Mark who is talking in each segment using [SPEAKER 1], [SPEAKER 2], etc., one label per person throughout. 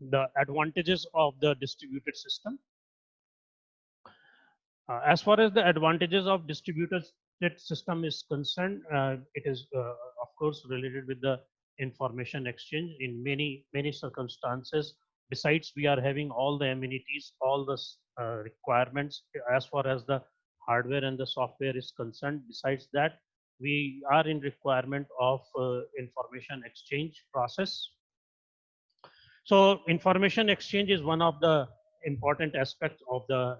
[SPEAKER 1] the advantages of the distributed system. As far as the advantages of distributed system is concerned, it is of course related with the information exchange in many circumstances. Besides, we are having all the amenities, all the requirements as far as the hardware and the software is concerned. Besides that, we are in requirement of information exchange process. So information exchange is one of the important aspects of the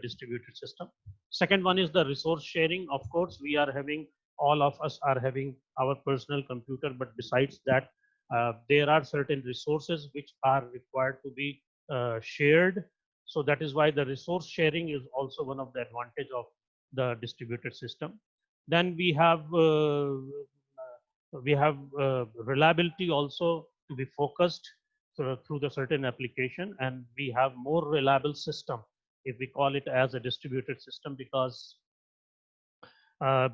[SPEAKER 1] distributed system. Second one is the resource sharing. Of course, we are having, all of us are having our personal computer, but besides that, there are certain resources which are required to be shared. So that is why the resource sharing is also one of the advantage of the distributed system. Then we have reliability also to be focused through the certain application, and we have more reliable system if we call it as a distributed system, because uh,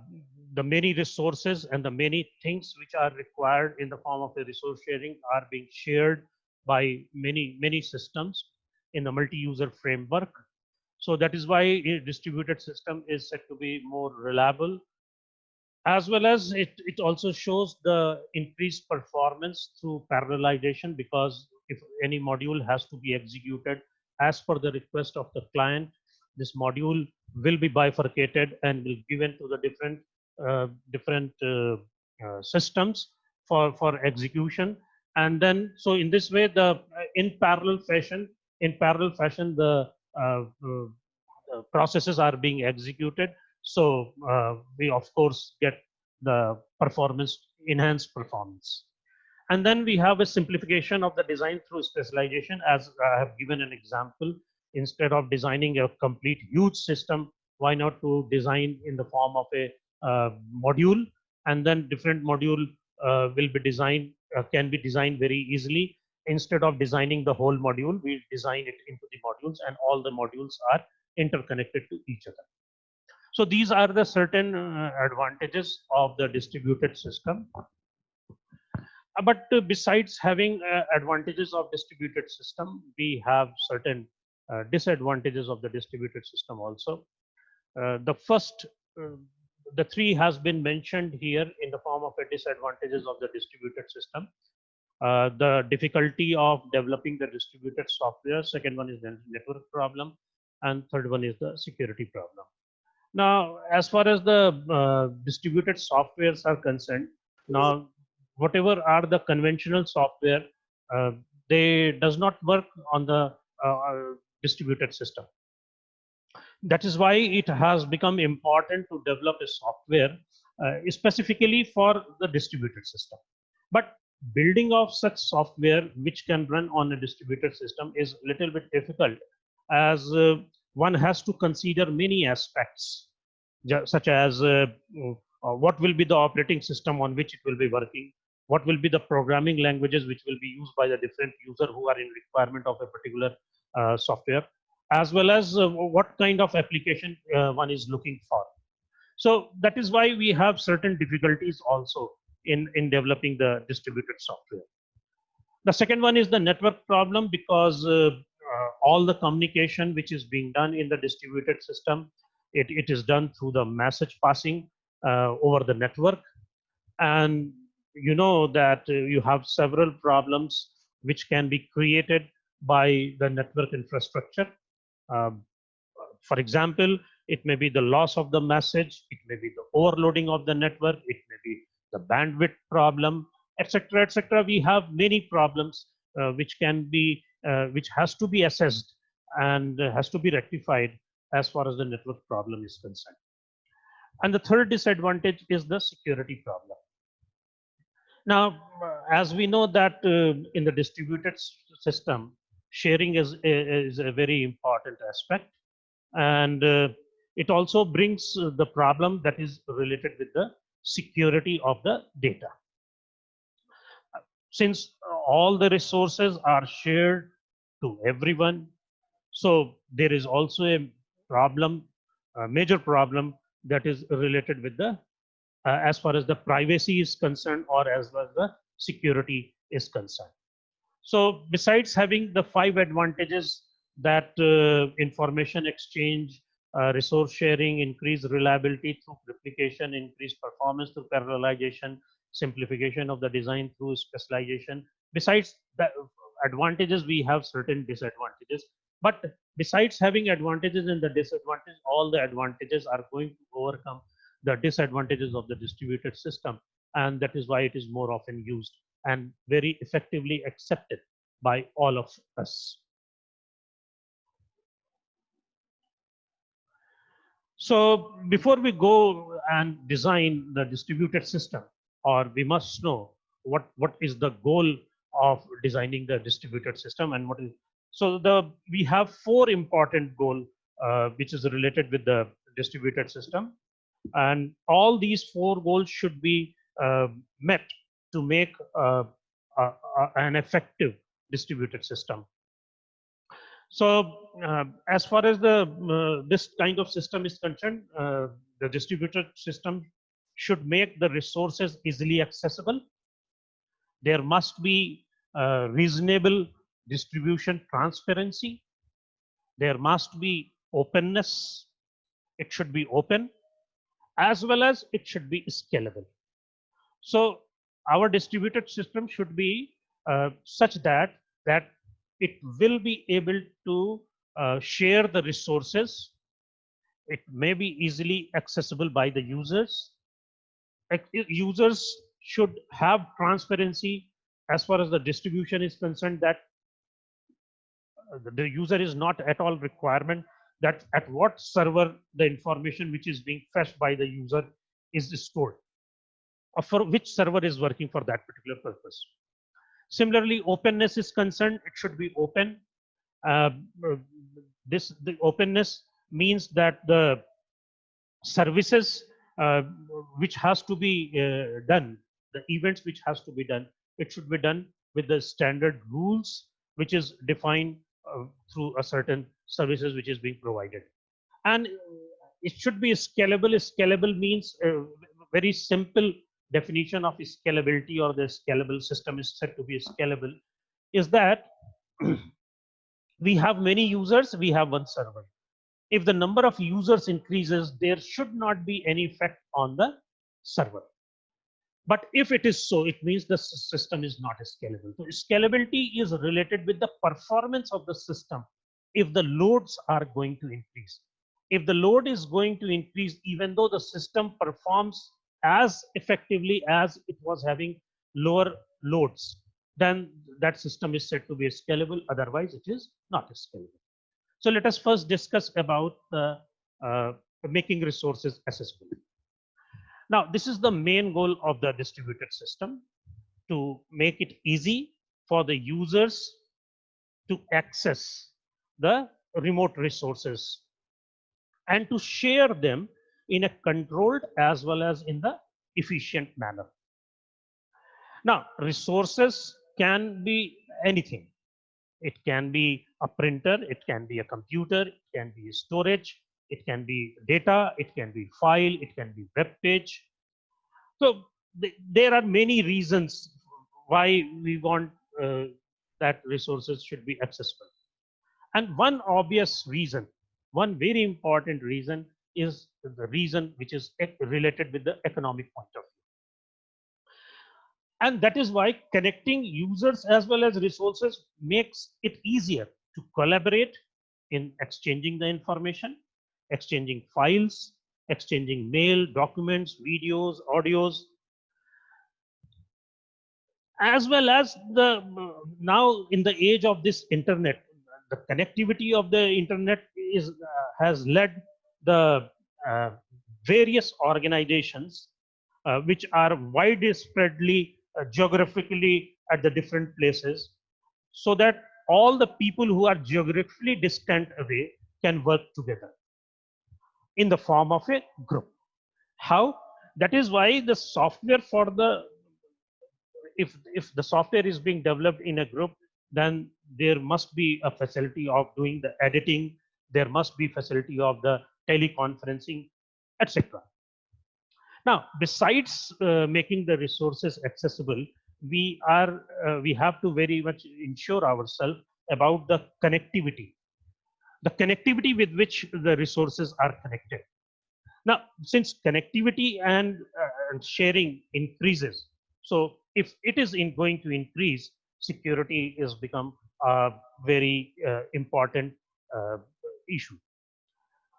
[SPEAKER 1] the many resources and the many things which are required in the form of a resource sharing are being shared by many systems in the multi-user framework. So that is why a distributed system is said to be more reliable, as well as it also shows the increased performance through parallelization, because if any module has to be executed as per the request of the client, this module will be bifurcated and will given to the different systems for execution. And then, so in this way, the in parallel fashion, the processes are being executed. So we of course get the enhanced performance. And then we have a simplification of the design through specialization, as I have given an example. Instead of designing a complete huge system, why not to design in the form of a module, and then different module will be designed, can be designed very easily. Instead of designing the whole module, we design it into the modules, and all the modules are interconnected to each other. So these are the certain advantages of the distributed system. But besides having advantages of distributed system, we have certain disadvantages of the distributed system also. The first, uh, the three has been mentioned here in the form of a disadvantages of the distributed system. The difficulty of developing the distributed software. Second one is the network problem, and third one is the security problem. Now, as far as the distributed softwares are concerned, now whatever are the conventional software, uh, they does not work on the distributed system. That is why it has become important to develop a software specifically for the distributed system. But building of such software which can run on a distributed system is a little bit difficult, as one has to consider many aspects, such as what will be the operating system on which it will be working, what will be the programming languages which will be used by the different user who are in requirement of a particular software, as well as what kind of application one is looking for. So that is why we have certain difficulties also in developing the distributed software. The second one is the network problem, because all the communication which is being done in the distributed system, it is done through the message passing over the network. And you know that you have several problems which can be created by the network infrastructure. Um, for example, it may be the loss of the message, it may be the overloading of the network, it may be the bandwidth problem, etc., etc. We have many problems which has to be assessed and has to be rectified as far as the network problem is concerned. And the third disadvantage is the security problem. Now, as we know that in the distributed system, sharing is a very important aspect, and it also brings the problem that is related with the security of the data. Since all the resources are shared to everyone, so there is also a problem, a major problem that is related with the as far as the privacy is concerned, or as well as the security is concerned. So besides having the 5 advantages that information exchange, resource sharing, increased reliability through replication, increased performance through parallelization, simplification of the design through specialization. Besides the advantages, we have certain disadvantages. But besides having advantages and the disadvantages, all the advantages are going to overcome the disadvantages of the distributed system. And that is why it is more often used and very effectively accepted by all of us. So before we go and design the distributed system, or we must know what is the goal of designing the distributed system and what is. So we have 4 important goals which is related with the distributed system, and all these 4 goals should be met to make an effective distributed system. So as far as the this kind of system is concerned, the distributed system should make the resources easily accessible. There must be reasonable distribution transparency. There must be openness. It should be open, as well as it should be scalable. So our distributed system should be such that it will be able to share the resources. It may be easily accessible by the users. Users should have transparency as far as the distribution is concerned, that the user is not at all requirement that at what server the information which is being fetched by the user is stored, or for which server is working for that particular purpose. Similarly, openness is concerned, it should be open. Uh, the openness means that the services which has to be done, the events which has to be done, it should be done with the standard rules which is defined through a certain services which is being provided. And it should be scalable. Scalable means very simple definition of scalability, or the scalable system is said to be scalable, is that we have many users, we have one server. If the number of users increases, there should not be any effect on the server. But if it is so, it means the system is not scalable. So scalability is related with the performance of the system if the loads are going to increase. If the load is going to increase, even though the system performs as effectively as it was having lower loads, then that system is said to be scalable. Otherwise, it is not scalable. So let us first discuss about the making resources accessible. Now, this is the main goal of the distributed system, to make it easy for the users to access the remote resources and to share them in a controlled as well as in the efficient manner. Now, resources can be anything. It can be a printer, it can be a computer, it can be storage, it can be data, it can be file, it can be web page. So there are many reasons why we want that resources should be accessible. And one obvious reason, one very important reason, is the reason which is related with the economic point of view. And that is why connecting users as well as resources makes it easier to collaborate in exchanging the information, exchanging files, exchanging mail, documents, videos, audios, as well as the now in the age of this internet, the connectivity of the internet is has led the various organizations which are widespreadly geographically at the different places, so that all the people who are geographically distant away can work together in the form of a group. How? That is why the software for the, if the software is being developed in a group, then there must be a facility of doing the editing, there must be facility of the teleconferencing, etc. Now, besides making the resources accessible, we have to very much ensure ourselves about the connectivity with which the resources are connected. Now, since connectivity and sharing increases, so if it is going to increase, security is become a very important uh, issue.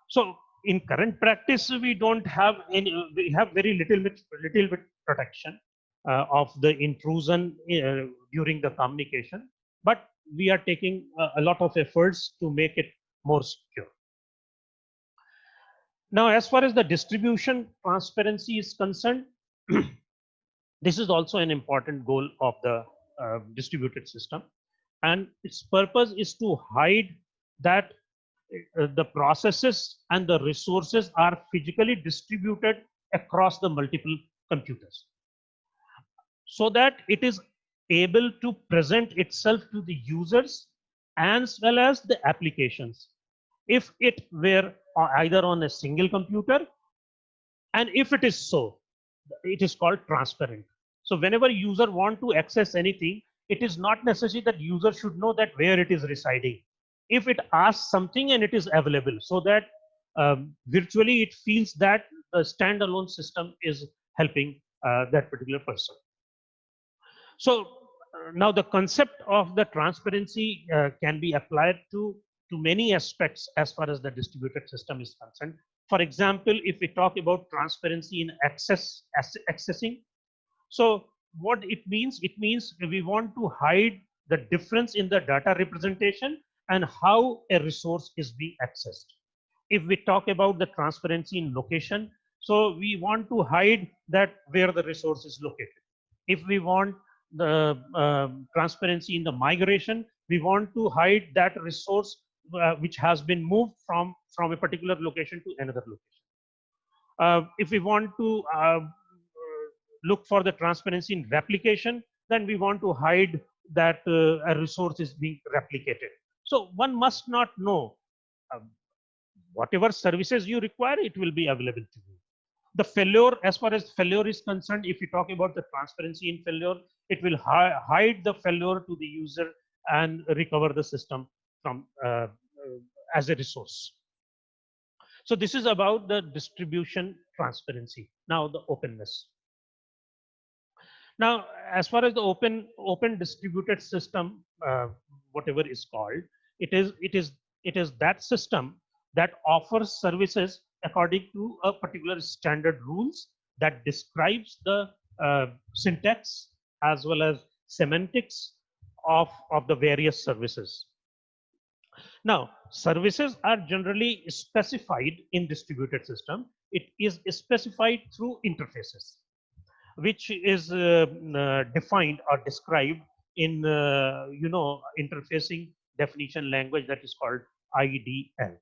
[SPEAKER 1] So in current practice, we don't have any. We have very little bit protection of the intrusion during the communication, but we are taking a lot of efforts to make it more secure. Now, as far as the distribution transparency is concerned, this is also an important goal of the distributed system, and its purpose is to hide that the processes and the resources are physically distributed across the multiple computers, so that it is able to present itself to the users as well as the applications. If it were either on a single computer, and if it is so, it is called transparent. So whenever user want to access anything, it is not necessary that user should know that where it is residing. If it asks something and it is available, so that virtually it feels that the standalone system is helping that particular person. So now the concept of the transparency can be applied to many aspects as far as the distributed system is concerned. For example, if we talk about transparency in accessing, so what it means we want to hide the difference in the data representation and how a resource is being accessed. If we talk about the transparency in location, so we want to hide that where the resource is located. If we want the transparency in the migration, we want to hide that resource which has been moved from a particular location to another location. If we want to look for the transparency in replication, then we want to hide that a resource is being replicated. So one must not know um, whatever services you require, it will be available to you. The failure, as far as failure is concerned, if you talk about the transparency in failure, it will hide the failure to the user and recover the system from as a resource. So this is about the distribution transparency. Now the openness. Now, as far as the open distributed system, whatever is called, it is it is it is that system that offers services according to a particular standard rules that describes the syntax as well as semantics of the various services. Now, services are generally specified in distributed system. It is specified through interfaces, which is defined or described in interfacing definition language that is called IDL.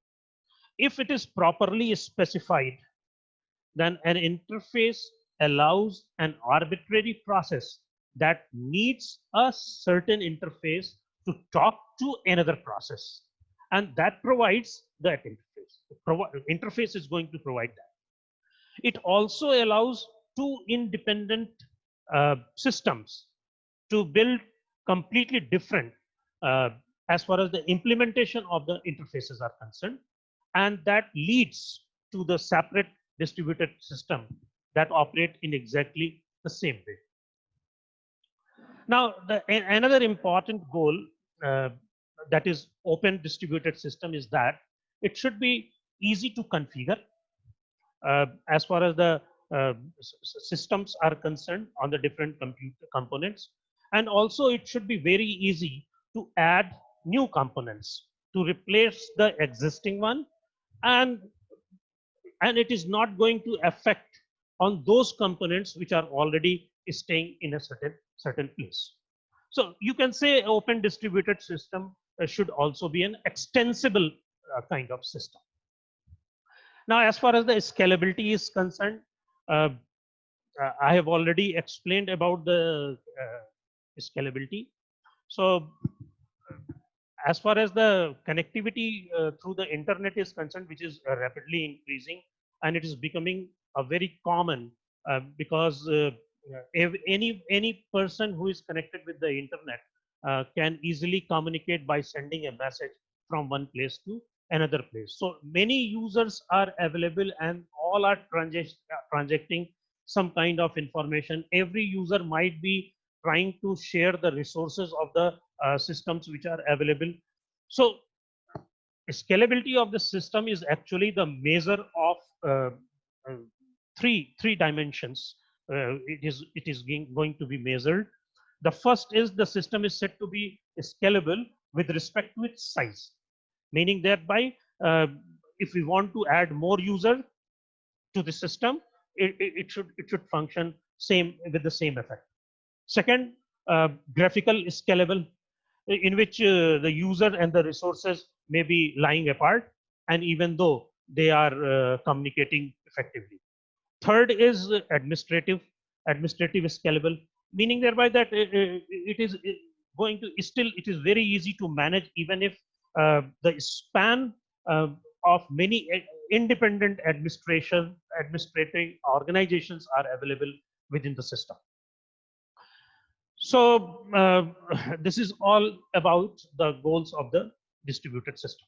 [SPEAKER 1] If it is properly specified, then an interface allows an arbitrary process that needs a certain interface to talk to another process, and that provides that interface. The interface is going to provide that. It also allows two independent systems to build completely different uh, as far as the implementation of the interfaces are concerned, and that leads to the separate distributed system that operate in exactly the same way. Now, another important goal uh, that is open distributed system is that it should be easy to configure as far as the systems are concerned on the different computer components, and also it should be very easy to add new components to replace the existing one, and it is not going to affect on those components which are already staying in a certain place. So you can say open distributed system should also be an extensible kind of system. Now, as far as the scalability is concerned, uh, I have already explained about the scalability. So, as far as the connectivity through the internet is concerned, which is rapidly increasing, and it is becoming a very common because any person who is connected with the internet can easily communicate by sending a message from one place to another place. So many users are available and all are transacting some kind of information. Every user might be trying to share the resources of the systems which are available. So scalability of the system is actually the measure of uh, uh, three dimensions. Going to be measured. The first is the system is said to be scalable with respect to its size, meaning that by if we want to add more user to the system, it should function same with the same effect. Second, graphical scalable, in which the user and the resources may be lying apart, and even though they are communicating effectively. Third is administrative scalable, meaning thereby that it is going to still it is very easy to manage even if the span uh, of many independent administrative organizations are available within the system. So this is all about the goals of the distributed system.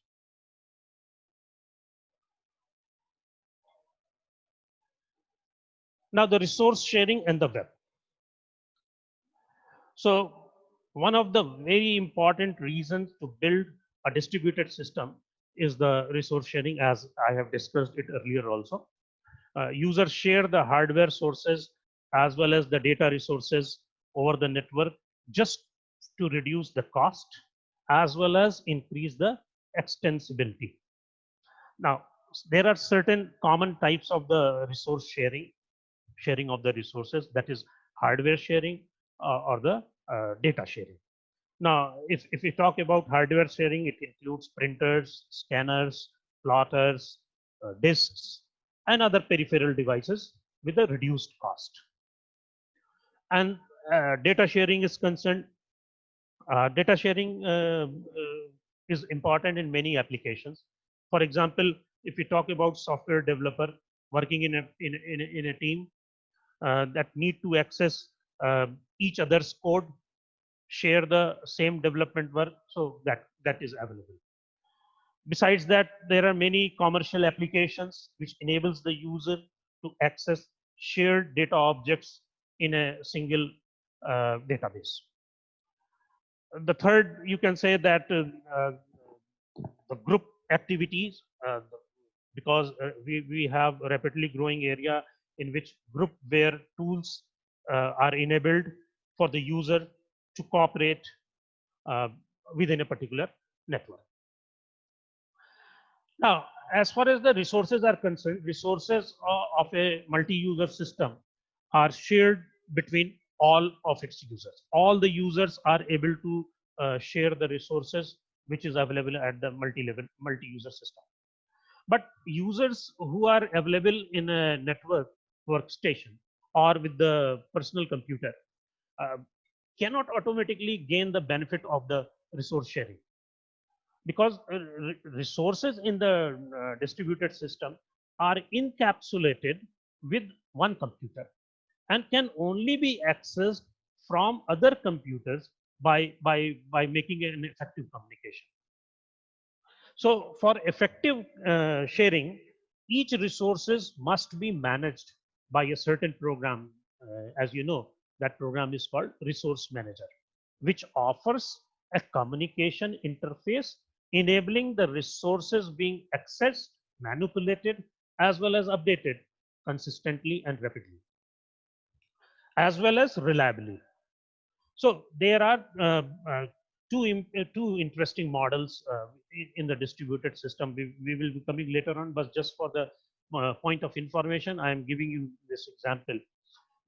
[SPEAKER 1] Now the resource sharing and the web. So one of the very important reasons to build a distributed system is the resource sharing, as I have discussed it earlier also. Users share the hardware sources as well as the data resources over the network just to reduce the cost as well as increase the extensibility. Now, there are certain common types of the resource sharing of the resources, that is hardware sharing or the data sharing. Now, if we talk about hardware sharing, it includes printers, scanners, plotters, disks, and other peripheral devices with a reduced cost. And data sharing is concerned, data sharing is important in many applications. For example, if we talk about software developer working in a team that need to access each other's code, share the same development work, so that is available. Besides that, there are many commercial applications which enables the user to access shared data objects in a single database. The third, you can say that the group activities, because we have a rapidly growing area in which groupware tools are enabled for the user to cooperate uh, within a particular network. Now, as far as the resources are concerned, resources of a multi-user system are shared between all of its users. All the users are able to share the resources which is available at the multi-level, multi-user system. But users who are available in a network workstation or with the personal computer uh, cannot automatically gain the benefit of the resource sharing, because resources in the distributed system are encapsulated with one computer and can only be accessed from other computers by making an effective communication. So for effective sharing, each resources must be managed by a certain program. As you know, that program is called resource manager, which offers a communication interface enabling the resources being accessed, manipulated, as well as updated consistently and rapidly, as well as reliably. So there are two interesting models in the distributed system. We will be coming later on, but just for the point of information, I am giving you this example.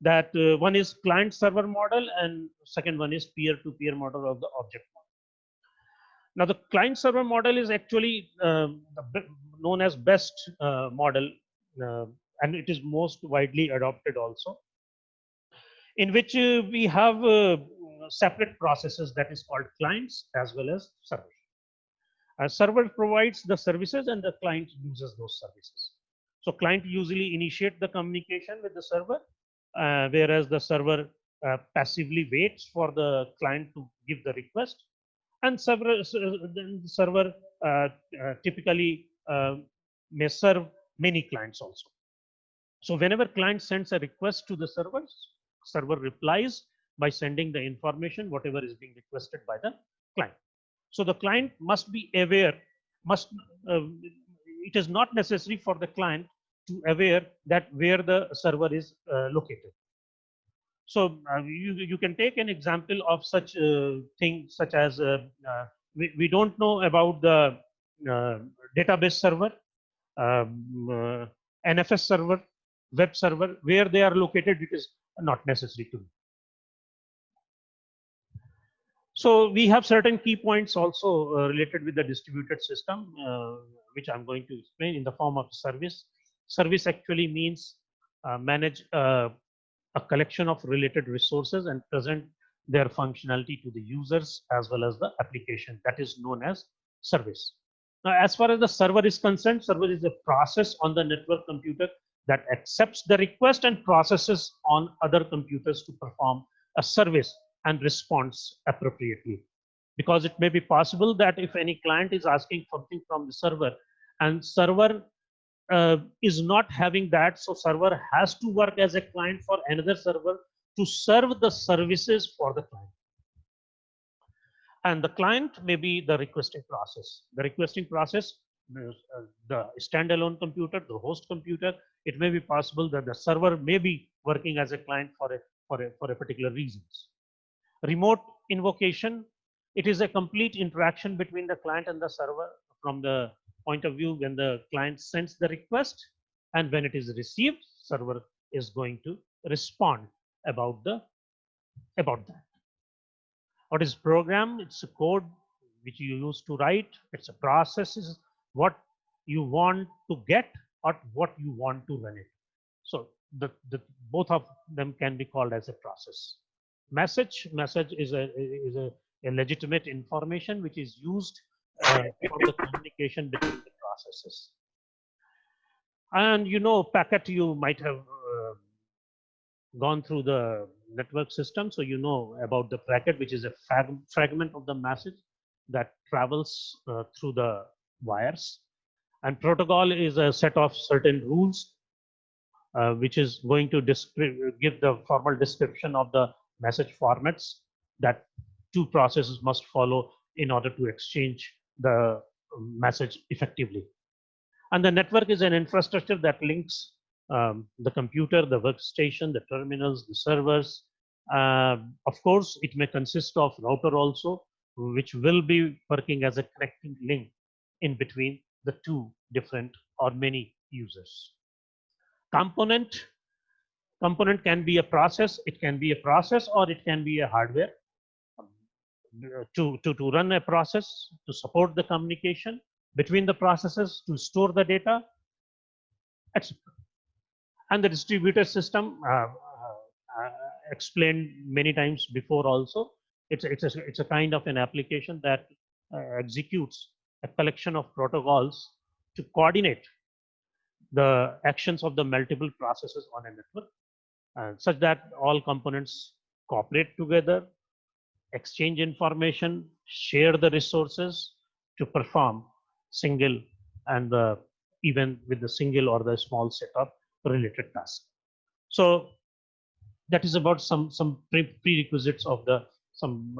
[SPEAKER 1] That one is client server model and second one is peer to peer model of the object model. Now the client server model is actually known as best model, uh, and it is most widely adopted also, in which we have separate processes, that is called clients as well as servers. A server provides the services and the client uses those services. So client usually initiate the communication with the server, whereas the server passively waits for the client to give the request, and then the server typically may serve many clients also. So whenever client sends a request to the server replies by sending the information whatever is being requested by the client. So the client must be aware, must uh, it is not necessary for the client to aware that where the server is located. So you can take an example of such thing such as we don't know about the uh, database server, NFS server, web server, where they are located, it is not necessary to know. So we have certain key points also related with the distributed system, which I'm going to explain in the form of service. Service actually means manage a collection of related resources and present their functionality to the users as well as the application. That is known as service. Now, as far as the server is concerned, server is a process on the network computer that accepts the request and processes on other computers to perform a service and responds appropriately. Because it may be possible that if any client is asking something from the server and server is not having that, so server has to work as a client for another server to serve the services for the client. And the client may be the requesting process. The requesting process, the standalone computer, the host computer, it may be possible that the server may be working as a client for a particular reasons. Remote invocation, it is a complete interaction between the client and the server from the point of view when the client sends the request and when it is received, server is going to respond about that. What is program? It's a code which you use to write. It's a process is what you want to get or what you want to run it. So the both of them can be called as a process. Message is a legitimate information which is used for the communication between the processes. And packet, you might have gone through the network system, so you know about the packet, which is a fragment of the message that travels through the wires. And protocol is a set of certain rules which is going to give the formal description of the message formats that two processes must follow in order to exchange the message effectively. And the network is an infrastructure that links the computer, the workstation, the terminals, the servers. Of course, it may consist of router also, which will be working as a connecting link in between the two different or many users. Component can be a process, it can be a process or it can be a hardware to run a process, to support the communication between the processes, to store the data, etc. And the distributed system explained many times before also. It's a kind of an application that executes a collection of protocols to coordinate the actions of the multiple processes on a network, such that all components cooperate together, exchange information, share the resources to perform single and even with the single or the small set of related tasks. So that is about some prerequisites of the some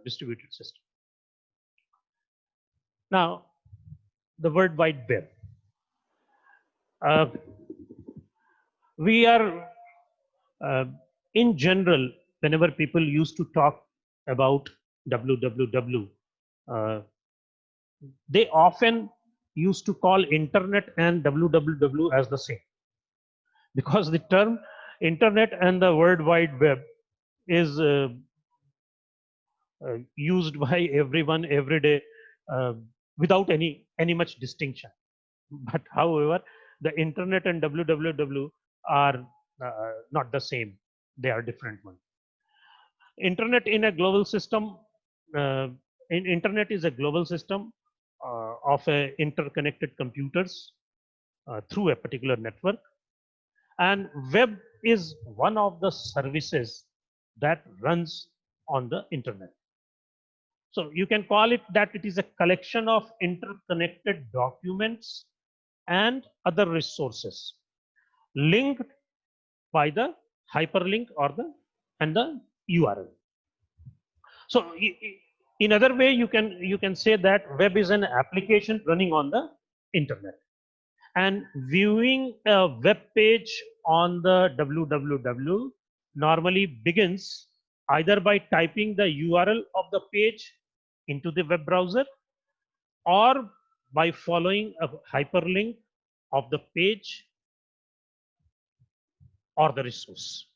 [SPEAKER 1] distributed system. Now, the World Wide Web. We are in general, whenever people used to talk about www, they often used to call internet and www as the same, because the term internet and the World Wide Web is used by everyone every day without any much distinction. But however, the internet and www are not the same, they are different ones. Internet in a global system, uh, internet is a global system of interconnected computers through a particular network, and web is one of the services that runs on the internet. So you can call it that it is a collection of interconnected documents and other resources linked by the hyperlink or the and the URL. So in other way, you can say that web is an application running on the internet, and viewing a web page on the www normally begins either by typing the URL of the page into the web browser or by following a hyperlink of the page or the resource.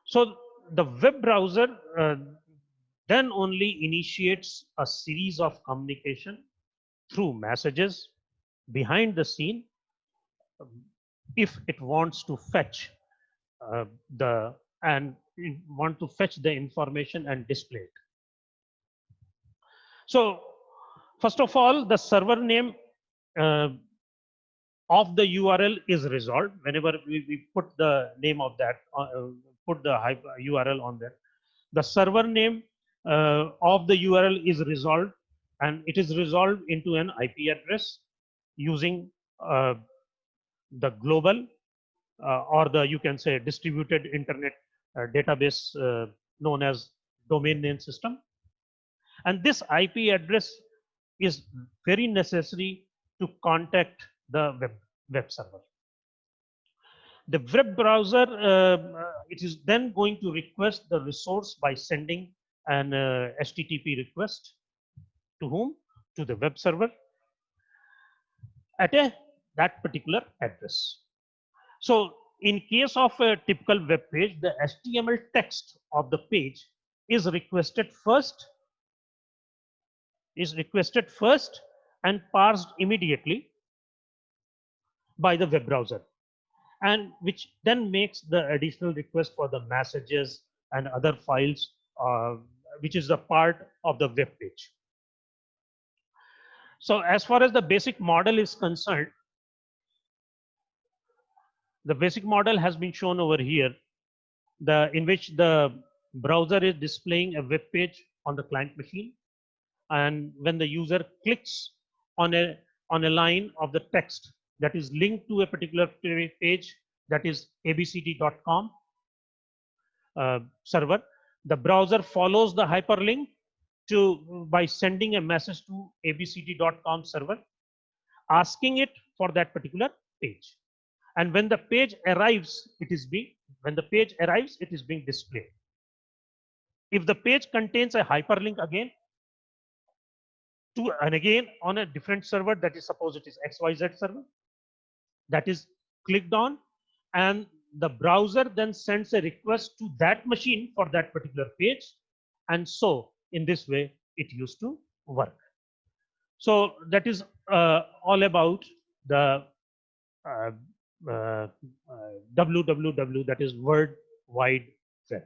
[SPEAKER 1] So the web browser then only initiates a series of communication through messages behind the scene if it wants to fetch the and want to fetch the information and display it. So first of all, the server name uh, of the URL is resolved whenever we put the name of that, put the URL on there. The server name of the URL is resolved, and it is resolved into an IP address using the global or the, you can say, distributed internet database known as domain name system. And this IP address is very necessary to contact the web server. The web browser, it is then going to request the resource by sending an HTTP request to whom? To the web server at that particular address. So in case of a typical web page, the HTML text of the page is requested first and parsed immediately by the web browser, and which then makes the additional request for the messages and other files, which is the part of the web page. So as far as the basic model is concerned, the basic model has been shown over here, in which the browser is displaying a web page on the client machine, and when the user clicks on a line of the text that is linked to a particular page, that is abcd.com server, the browser follows the hyperlink by sending a message to abcd.com server asking it for that particular page. And when the page arrives, it is being displayed. If the page contains a hyperlink again on a different server, that is, suppose it is XYZ server, that is clicked on, and the browser then sends a request to that machine for that particular page, and so in this way it used to work. So that is all about the www, that is World Wide Web.